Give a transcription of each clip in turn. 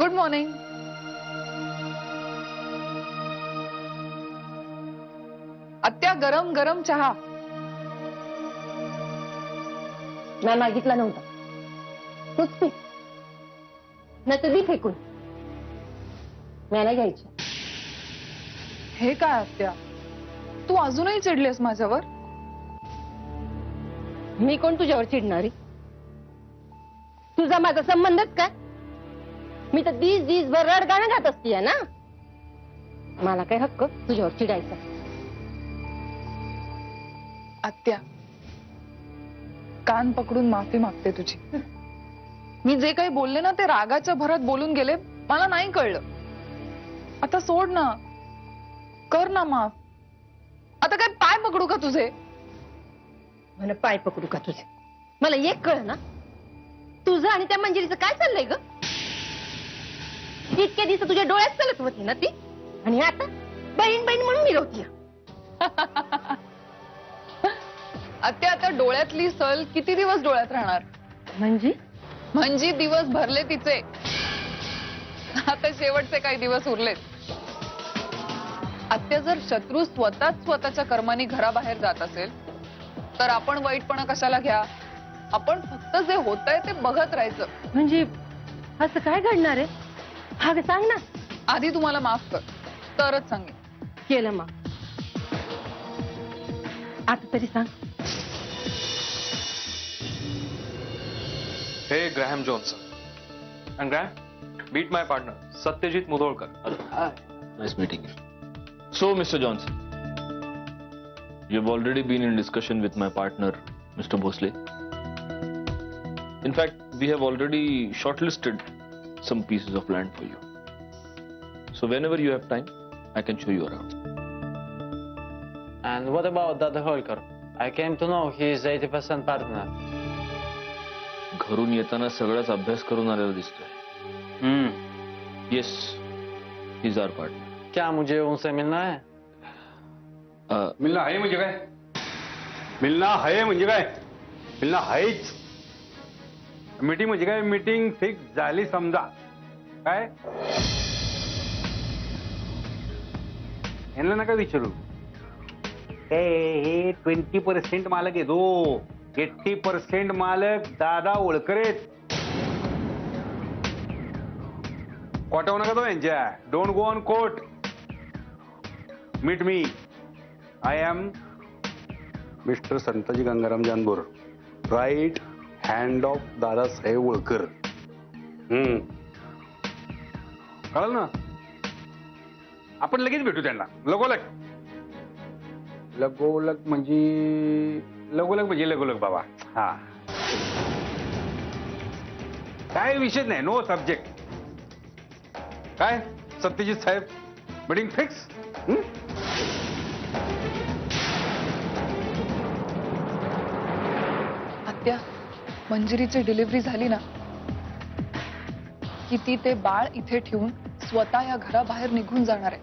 Good morning. आत्या, गरम गरम चहा. मी मागितला नव्हता, तूच पी. नाही तर दी फेकून. मी नाही घ्यायची. हे काय आत्या, तू अजूनही चिडलीस माझ्यावर? मी कोण तुझ्यावर चिडणारी? तुझा माझा संबंधच काय? मी तर दिस भर रडगाणं घात असतीये ना. मला काय हक्क तुझ्यावर चिडायचा? आत्या, कान पकडून माफी मागते तुझी. मी जे काही बोलले ना ते रागाच्या भरात बोलून गेले. मला नाही कळलं. आता सोड ना, कर ना माफ. आता काय पाय पकडू का तुझे? मला पाय पकडू का तुझे? मला एक कळ ना, तुझं आणि त्या मंजिरीचं काय चाललंय ग? इतके दिवस तुझ्या डोळ्यात चालत होती ना ती, आणि आता बहीण बहीण म्हणून मिरवती. आत्या, आता डोळ्यातली सल किती दिवस डोळ्यात राहणार? म्हणजे दिवस भरले तिचे. आता शेवटचे काही दिवस उरलेत. आत्या, जर शत्रू स्वतःच्या कर्माने घराबाहेर जात असेल तर आपण वाईटपणा कशाला घ्या? आपण फक्त जे होतंय ते बघत राहायचं. म्हणजे असं काय घडणार आहे? हा ग सांग ना. आधी तुम्हाला माफ कर, तरच सांगेन. केलं मग. आता तरी सांग. Hey, Graham Johnson. And Graham, meet my partner, Satyajit Mudholkar. Hi. Nice meeting you. So, Mr. Johnson, you've already been in discussion with my partner, Mr. Bhosle. In fact, we have already shortlisted some pieces of land for you. So, whenever you have time, I can show you around. And what about Dada Holker? I came to know he is 80% partner. घरून येताना सगळाच अभ्यास करून आलेला दिसतोय. Yes, he's our partner. क्या मुझे उनसे मिलना है? मिलना आहे म्हणजे काय? मिलना आहे म्हणजे काय? मिलना आहेच. मीटिंग म्हणजे काय? मीटिंग फिक्स झाली समजा. काय यांना नका विचारू. हे 20% मालक आहे तो. 80% मालक दादा होळकर आहेत. कोटावू नका तो यांच्या. Don't go on court. Meet me. I am mister Santaji Gangaram Janbor, right hand of Dadasaheb Holkar. कळलं ना? आपण लगेच भेटू त्यांना. लगोलग लगोलग म्हणजे लगोलग बाबा. हा, काय विषय नाही. No subject. काय सत्यजित साहेब, मीटिंग फिक्स. आत्या, मंजिरीची डिलिव्हरी झाली ना की ती ते बाळ इथे ठेवून स्वतः या घराबाहेर निघून जाणार आहे.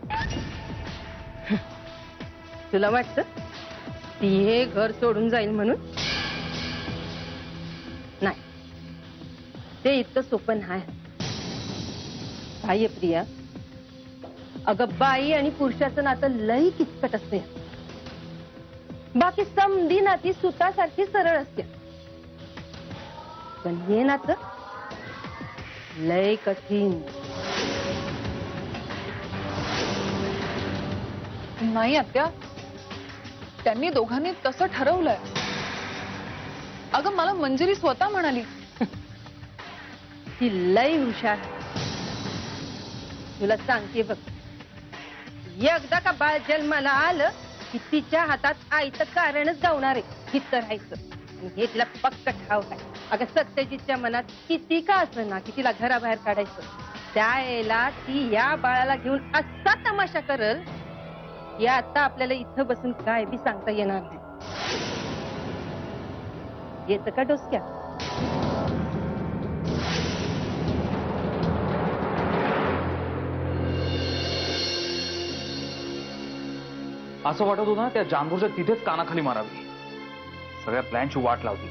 तुला वाटतं ती हे घर सोडून जाईल म्हणून? नाही, ते इतकं सोपं नाही. बाह्य प्रिया, अगं बाई आणि पुरुषाचं नातं लई किचकट असते. बाकी समधी नाती सुतासारखी सरळ असते, पण हे नातं लय कठीण. नाही आत्या, त्यांनी दोघांनी तसं ठरवलंय. अगं, मला मंजिरी स्वतः म्हणाली. ती लय हुशार. तुला सांगते बघ, एकदा का बाळ जन्माला आलं की तिच्या हातात आईचं कारणच जावणार आहे हित राहायचं. आणि हे तिला पक्क ठाव आहे. अगं, सत्यजितच्या मनात किती का असं ना की तिला घराबाहेर काढायचं. त्यावेळेला ती या बाळाला घेऊन असा तमाशा करल की आता आपल्याला इथं बसून काय बी सांगता येणार नाही. येतं का डोसक्यात? असं वाटत होतं ना त्या जानबूरच्या तिथेच कानाखाली मारावी. सगळ्या प्लॅनची वाट लावली.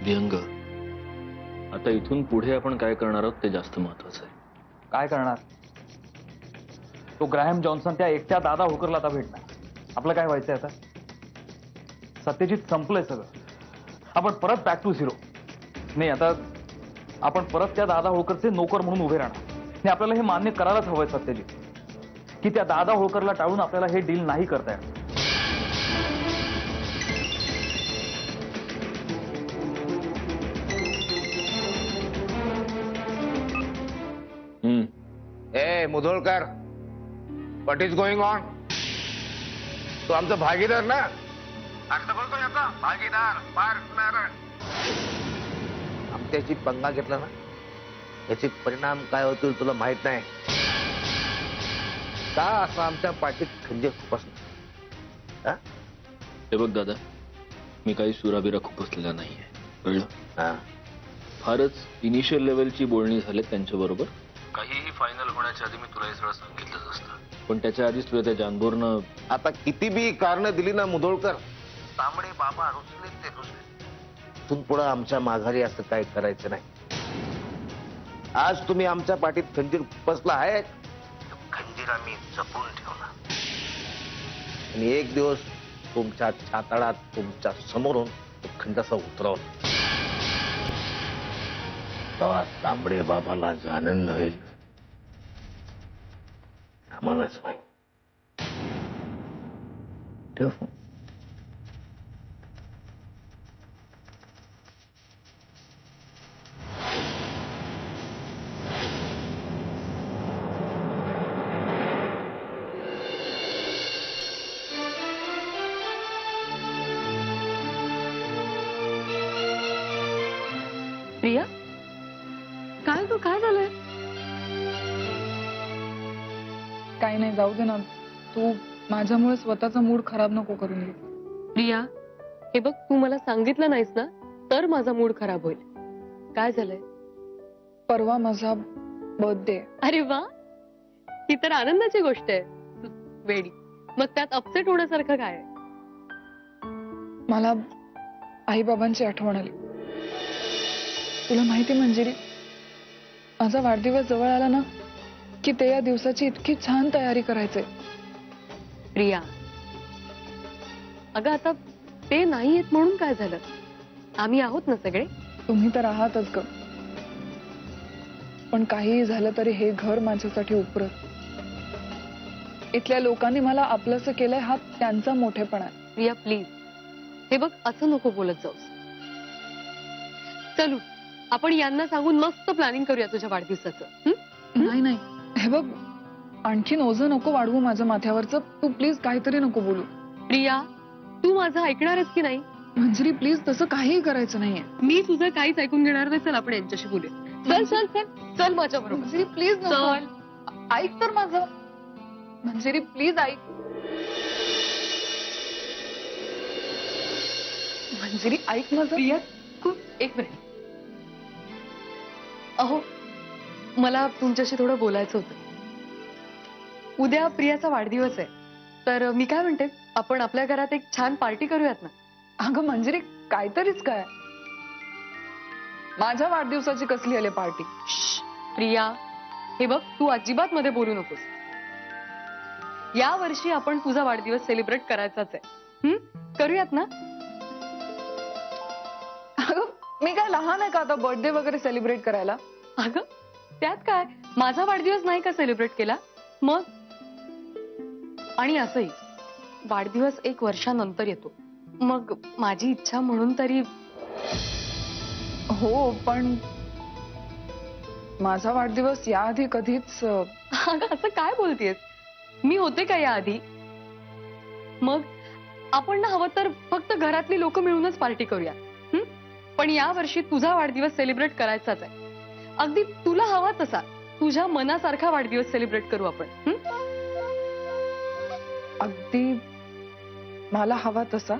विहंग, आता इथून पुढे आपण काय करणार आहोत ते जास्त महत्वाचं आहे. काय करणार? तो ग्रॅहम जॉन्सन त्या एकट्या दादा होकरला आता भेटणार. आपलं काय व्हायचंय आता? सत्यजित संपलंय सगळं. आपण परत बॅक टू झिरो. नाही, आता आपण परत त्या दादा होळकरचे नोकर म्हणून उभे राहणार. नाही, आपल्याला हे मान्य करायलाच हवंय सत्यजित, की त्या दादा होळकरला टाळून आपल्याला हे डील नाही करता येणार. ए Mudholkar, what is going on? तो आमचा भागीदार ना? अर्थ बोलतो याचा भागीदार, पार्टनर. आमच्याशी पंगा घेतला ना, याचे परिणाम काय होतील तुला माहित नाही. का असं आमच्या पाठीत खंजीर खुपसला? हे बघ दादा, मी काही सुराबिरा खुपसलेला नाहीये, कळलं? फारच इनिशियल लेवलची बोलणी झाली त्यांच्याबरोबर. काहीही फायनल होण्याच्या आधी मी तुला हे सगळं सांगितलंच असतं, पण त्याच्या आधीच तुला त्या जानबोरनं आता किती बी कारणं दिली ना मुधोळकर, तांबडे बाबा रुसले ते रुसले. इथून पुढं आमच्या माघारी असं काय करायचं नाही. आज तुम्ही आमच्या पाठीत खंजीर खुपसला आहे, खंजीर आम्ही जपून ठेवणार. आणि एक दिवस तुमच्या छाताळात तुमच्या समोरून तो खंडासा उतरवला, तेव्हा तांबडे बाबाला जो आनंद होईल आम्हालाच माहित. ठेव. प्रिया, काय गं, काय झालंय? काही नाही, जाऊ दे ना. तू माझ्यामुळे स्वतःचा मूड खराब नको करून घे. प्रिया, हे बघ, तू मला सांगितलं नाहीस ना, तर माझा मूड खराब होईल. काय झालंय? परवा माझा बर्थडे. अरे वा, ही तर आनंदाची गोष्ट आहे. वेडी, मग त्यात अपसेट होण्यासारखं काय आहे? मला आई बाबांची आठवण आली. तुला माहिती मंजिरी, माझा वाढदिवस जवळ आला ना की ते या दिवसाची इतकी छान तयारी करायचे. प्रिया, अगं आता ते नाही येत म्हणून काय झालं? आम्ही आहोत ना सगळे. तुम्ही तर आहातच ग, पण काहीही झालं तरी हे घर माझ्यासाठी उपरत. इथल्या लोकांनी मला आपलंसं केलंय, हा त्यांचा मोठेपणा आहे. प्रिया प्लीज, हे बघ, असं नको बोलत जाऊस. चलू, आपण यांना सांगून मस्त प्लॅनिंग करूया तुझ्या वाढदिवसाचं. नाही नाही, हे बघ, आणखीन ओझं नको वाढवू माझ्या माथ्यावरचं. तू प्लीज काहीतरी नको बोलू. प्रिया, तू माझं ऐकणारच की नाही? मंजिरी प्लीज, तसं काहीही करायचं नाहीये. मी तुझं काहीच ऐकून घेणार नाही. चल आपण यांच्याशी बोलूया. चल चल चल चल माझ्या बरोबर. मंजिरी प्लीज चल. ऐक तर माझं. मंजिरी प्लीज ऐक. मंजिरी ऐक माझं. प्रिया, एक मिनिट. अहो, मला तुमच्याशी थोडं बोलायचं होतं. उद्या प्रियाचा वाढदिवस आहे, तर मी काय म्हणते, आपण आपल्या घरात एक छान पार्टी करूयात ना? अगं मंजिरी, काहीतरीच काय, माझ्या वाढदिवसाची कसली आली पार्टी? प्रिया, हे बघ, तू अजिबात मध्ये बोलू नकोस. या वर्षी आपण तुझा वाढदिवस सेलिब्रेट करायचाच आहे. करूयात ना? अगं मी काय लहान आहे का आता बर्थडे वगैरे सेलिब्रेट करायला? अगं त्यात काय, माझा वाढदिवस नाही का सेलिब्रेट केला मग? आणि असंही वाढदिवस 1 वर्षानंतर येतो, मग माझी इच्छा म्हणून तरी. हो, पण माझा वाढदिवस याआधी कधीच. अगं असं काय बोलतेस? मी होते का याआधी? मग आपण ना हवं तर फक्त घरातली लोक मिळूनच पार्टी करूया. पण या वर्षी तुझा वाढदिवस सेलिब्रेट करायचाच आहे. अगदी तुला हवा तसा, तुझ्या मनासारखा वाढदिवस सेलिब्रेट करू आपण. अगदी मला हवा तसा?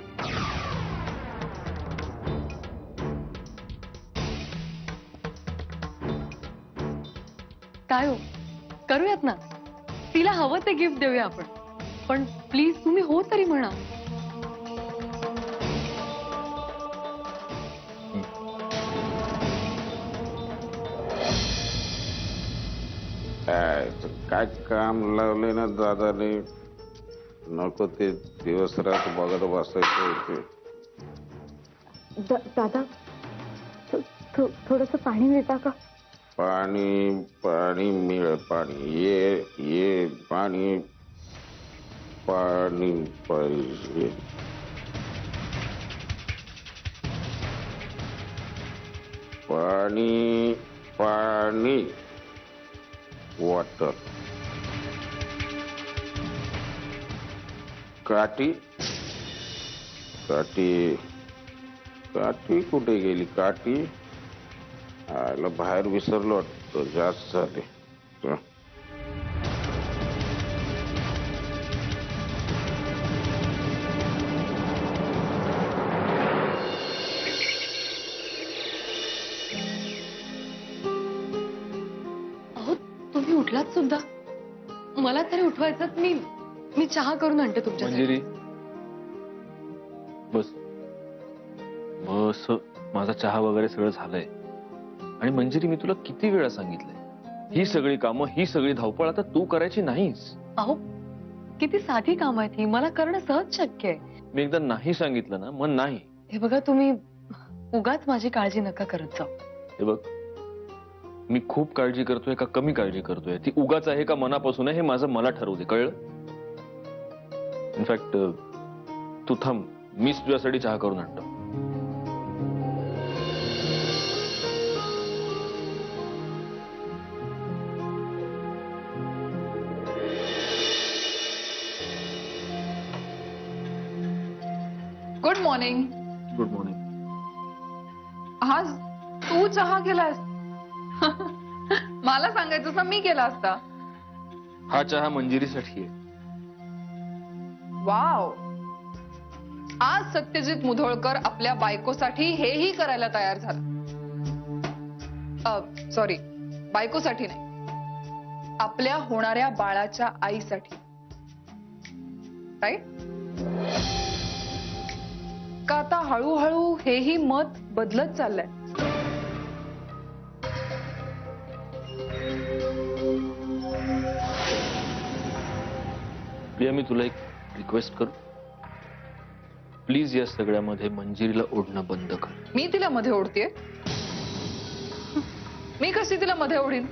काय हो, करूयात ना. तिला हवं ते गिफ्ट देऊया आपण. पण प्लीज तुम्ही हो तरी म्हणा. काय काम लावले ना दादाने, नको ते दिवस रात बघत बसायचं होते. दादा थोडस पाणी मिळता का? पाणी पाणी मिळ पाणी ये पाणी पाणी पाहिजे. पाणी पाणी वॉटर. काठी काठी काठी कुठे गेली? काठी आला बाहेर विसरलो वाटतं, जास्त झाले. अहो तुम्ही उठलात सुद्धा. मला तरी उठवायचं. मी चहा करून आणते तुमच्यासाठी. मंजिरी बस बस, माझा चहा वगैरे सगळं झालंय. आणि मंजिरी, मी तुला किती वेळा सांगितलंय, ही सगळी कामं, ही सगळी धावपळ आता तू करायची नाहीस. अहो किती साधी काम आहेत ही, मला करणं सहज शक्य आहे. मी एकदा नाही सांगितलं ना, मग नाही. हे बघा, तुम्ही उगाच माझी काळजी नका करत जाऊ. हे बघ, मी खूप काळजी करतोय का कमी काळजी करतोय, ती उगाच आहे का मनापासून आहे, हे माझं मला ठरवू दे, कळलं? इनफॅक्ट तू थांब, मीच तुझ्यासाठी चहा करून आणतो. Good morning. Good morning. आज तू चहा केलास? मला सांगायचं ना, मी केला असता. हा चहा मंजिरीसाठी आहे. वाव, आज सत्यजित मुधोळकर आपल्या बायकोसाठी हेही करायला तयार झाला. सॉरी, बायकोसाठी नाही, आपल्या होणाऱ्या बाळाच्या आईसाठी. राईट? का आता हळूहळू हेही मत बदलत चाललंय? प्रिया, मी तुला एक रिक्वेस्ट करू? प्लीज या सगळ्यामध्ये मंजिरीला ओढणं बंद कर. मी तिला मध्ये ओढतेय? मी कशी तिला मध्ये ओढीन?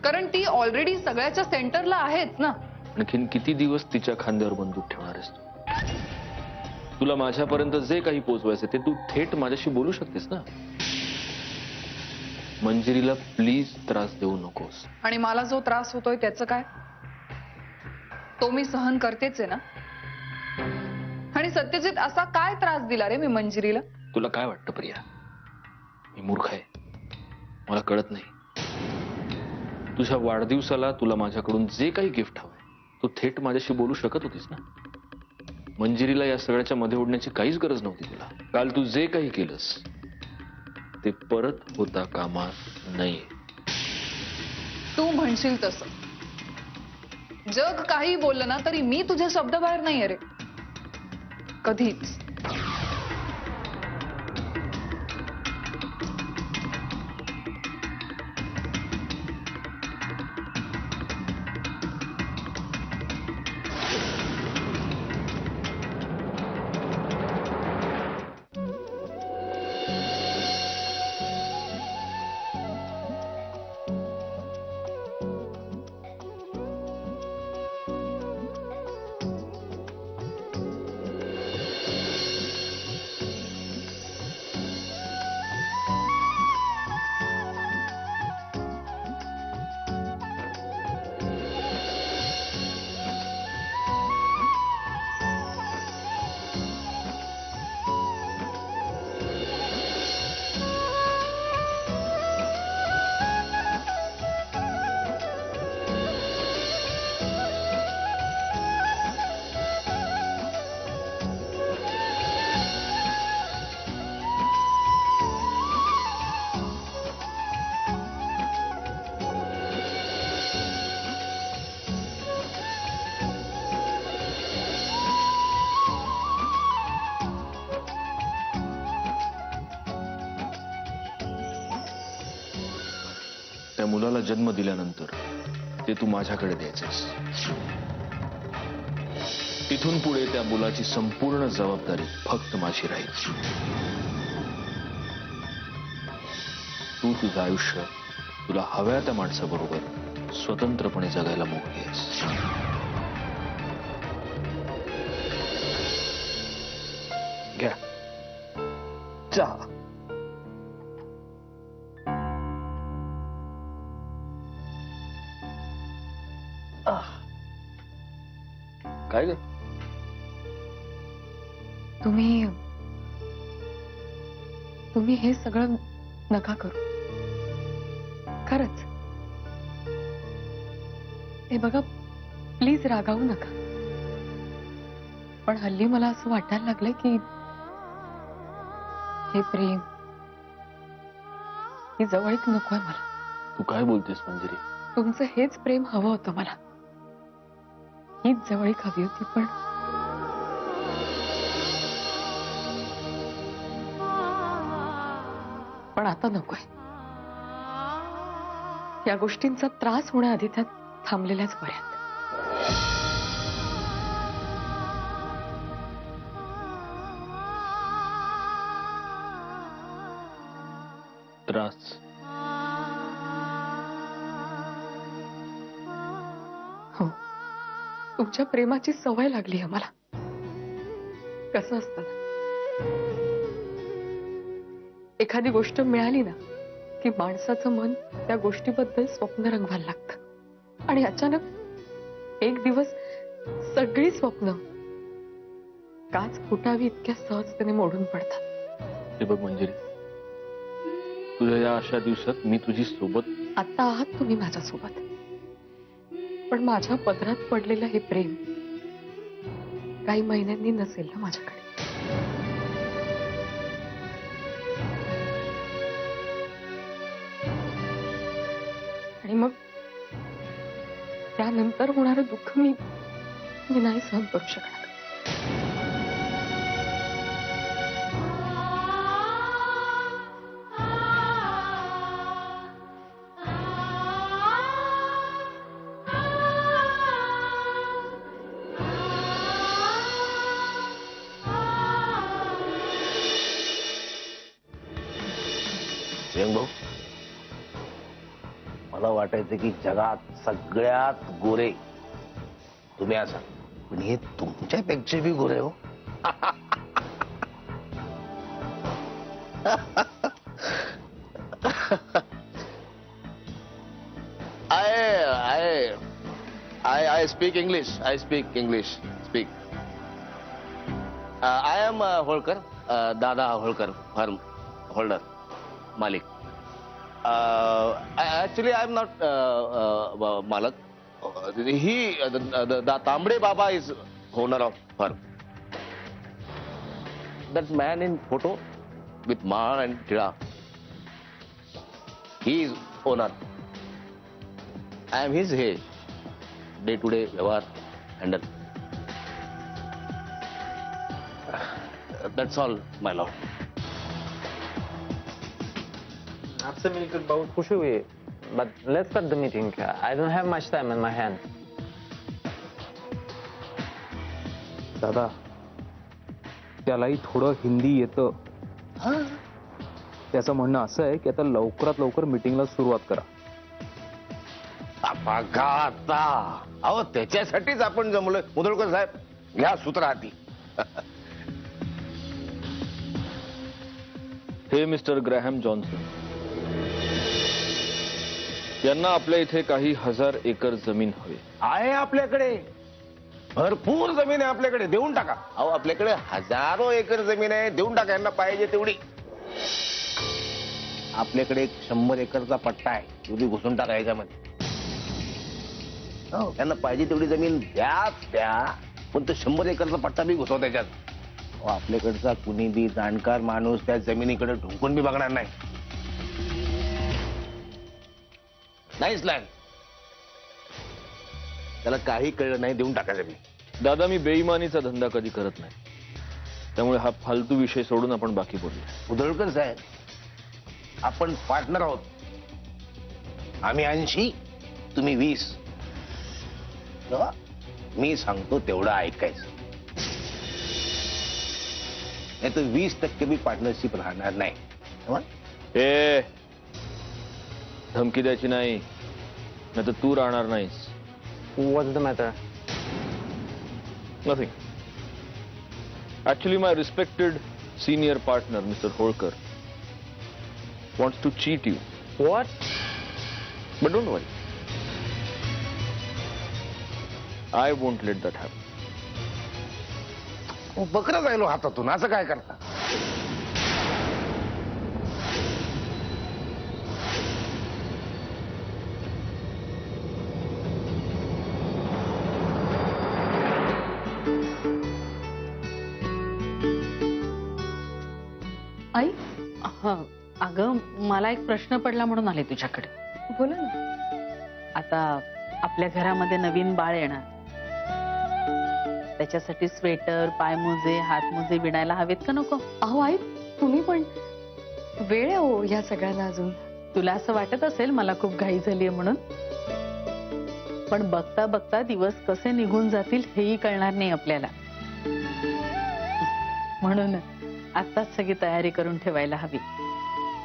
कारण ती ऑलरेडी सगळ्याच्या सेंटरला आहेच ना. आणखीन किती दिवस तिच्या खांद्यावर बंदूक ठेवणार आहेस तू? तुला माझ्यापर्यंत जे काही पोहोचवायचं ते तू थेट माझ्याशी बोलू शकतेस ना. मंजिरीला प्लीज त्रास देऊ नकोस. आणि मला जो त्रास होतोय त्याचं काय? तो मी सहन करतेच आहे ना. आणि सत्यजित असा काय त्रास दिला रे मी मंजिरीला? तुला काय वाटतं प्रिया, मी मूर्ख आहे? मला कळत नाही. तुझ्या वाढदिवसाला तुला माझ्याकडून जे काही गिफ्ट हवंय तू थेट माझ्याशी बोलू शकत होतीस ना. मंजिरीला या सगळ्याच्या मध्ये ओढण्याची काहीच गरज नव्हती तुला. काल तू जे काही केलंस ते परत होता कामा नये. तू म्हणशील तसं. जग काही बोललं ना तरी मी तुझ्या शब्दाबाहेर नाही रे, कधीच. त्या मुलाला जन्म दिल्यानंतर ते तू माझ्याकडे द्यायचंस. इथून पुढे त्या मुलाची संपूर्ण जबाबदारी फक्त माझी राहील. तू तुझं आयुष्य तुला हव्या त्या माणसाबरोबर स्वतंत्रपणे जगायला मोकळी आहेस. घ्या चहा. काय ग? तुम्ही हे सगळं नका करू. खरंच. हे बघा, प्लीज रागावू नका. पण हल्ली मला असं वाटायला लागलंय की हे प्रेम, ही जवळीक नकोय मला. तू काय बोलतेस मंजिरी? तुमचं हेच प्रेम हवं होतं मला. हीच जवळीक हवी होती, पण आता नकोय. या गोष्टींचा त्रास होण्याआधी त्या थांबलेल्याच बऱ्यात. त्रास? हो, तुमच्या प्रेमाची सवय लागली आहे मला. कसं असतं ना, एखादी गोष्ट मिळाली ना की माणसाचं मन त्या गोष्टीबद्दल स्वप्न रंगवायला लागतं. आणि अचानक एक दिवस सगळी स्वप्न काच फुटावी इतक्या सहजतेने मोडून पडतात. हे बघ मंजिरी, तुझ्या या अशा दिवसात मी तुझी सोबत. आता आहात तुम्ही माझ्यासोबत, पण माझ्या पदरात पडलेलं हे प्रेम काही महिन्यांनी नसेल ना माझ्याकडे. आणि मग त्यानंतर होणारं दुःख मी नाही सहन करू शकणार. भाऊ, मला वाटायचं की जगात सगळ्यात गोरे तुम्ही असाल, पण हे तुमच्यापेक्षा बी गोरे हो. I speak English. I speak English. Speak. I am Holkar, Dada Holkar, farm holder, Malik. Actually, I am not Malak. The Tamde Baba is owner of farm. That man in photo with Ma and Tira, he is owner. I am his head. Day-to-day व्यवहार handle. That's all, my lord. After we could both push away, but let's start the meeting. I don't have much time in my hand. दादा, त्यालाही थोडं हिंदी येतं. त्याचं म्हणणं असं आहे की आता लवकरात लवकर मीटिंगला सुरुवात करा. बघा आता, अहो त्याच्यासाठीच आपण जमलोय. मुदोळकर साहेब, घ्या सूत्र हाती. हे मिस्टर ग्रॅहम जॉन्सन, यांना आपल्या इथे काही 1000 एकर जमीन हवी आहे. आपल्याकडे भरपूर जमीन आहे, आपल्याकडे देऊन टाका. अहो आपल्याकडे हजारो एकर जमीन आहे, देऊन टाका यांना पाहिजे तेवढी. आपल्याकडे एक 100 एकरचा पट्टा आहे, तेवढी घुसून टाका याच्यामध्ये. त्यांना पाहिजे तेवढी जमीन द्या, पण तो 100 एकरचा पट्टा बी घुसव त्याच्यात. आपल्याकडचा कुणी बी जाणकार माणूस त्या जमिनीकडे ढुंकून बी बघणार नाही. नाहीच लँड, त्याला काही कळलं नाही, देऊन टाका जमीन. दादा, मी बेईमानीचा धंदा कधी करत नाही, त्यामुळे हा फालतू विषय सोडून आपण बाकी बोलूया. उदळकर साहेब, आपण पार्टनर आहोत. आम्ही 80, तुम्ही 20. तेव्हा मी सांगतो तेवढं ऐकायचं. नाही तर 20% बी पार्टनरशिप राहणार नाही. तेव्हा ए धमकी द्यायची नाही, नाही तर तू राहणार नाहीस. What's the matter? Nothing. Actually, my respected senior partner, Mr. Holkar, wants to cheat you. What? But don't worry. I won't let that happen. बकरं जायलो हातातून, असं काय करता? आई अगं मला एक प्रश्न पडला म्हणून आले तुझ्याकडे. बोला ना. आता आपल्या घरामध्ये नवीन बाळ येणार, त्याच्यासाठी स्वेटर, पायमोजे, हातमोजे विणायला हवेत का नको? अहो आई, तुम्ही पण वेळ आहे हो ह्या सगळ्यांना अजून. तुला असं वाटत असेल मला खूप घाई झालीये म्हणून, पण बघता बघता दिवस कसे निघून जातील हेही कळणार नाही आपल्याला. म्हणून आत्ताच सगळी तयारी करून ठेवायला हवी,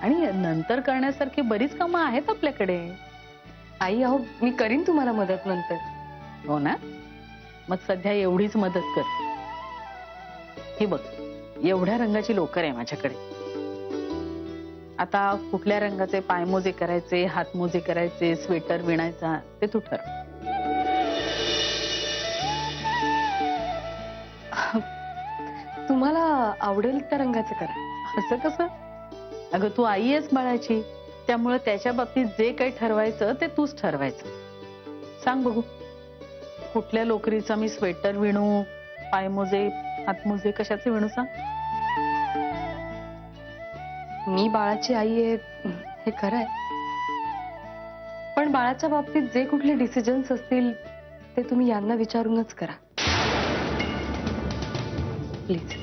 आणि नंतर करण्यासारखी बरीच कामं आहेत आपल्याकडे. आई अहो, मी करीन तुम्हाला मदत नंतर. हो ना, मग सध्या एवढीच मदत कर. ही बघ, एवढ्या रंगाची लोकर आहे माझ्याकडे. आता कुठल्या रंगाचे पायमोजे करायचे, हातमोजे करायचे, स्वेटर विणायचा ते तू ठरव. तुम्हाला आवडेल त्या रंगाचं करा. असं कसं? अगं तू आई आहेस बाळाची, त्यामुळे त्याच्या बाबतीत जे काही ठरवायचं ते तूच ठरवायचं. सांग बघू, कुठल्या लोकरीचा मी स्वेटर विणू, पायमोजे, हातमोजे कशाचे विणू सांग. मी बाळाची आई आहे हे खरं आहे, पण बाळाच्या बाबतीत जे कुठले डिसिजन्स असतील ते तुम्ही यांना विचारूनच करा प्लीज.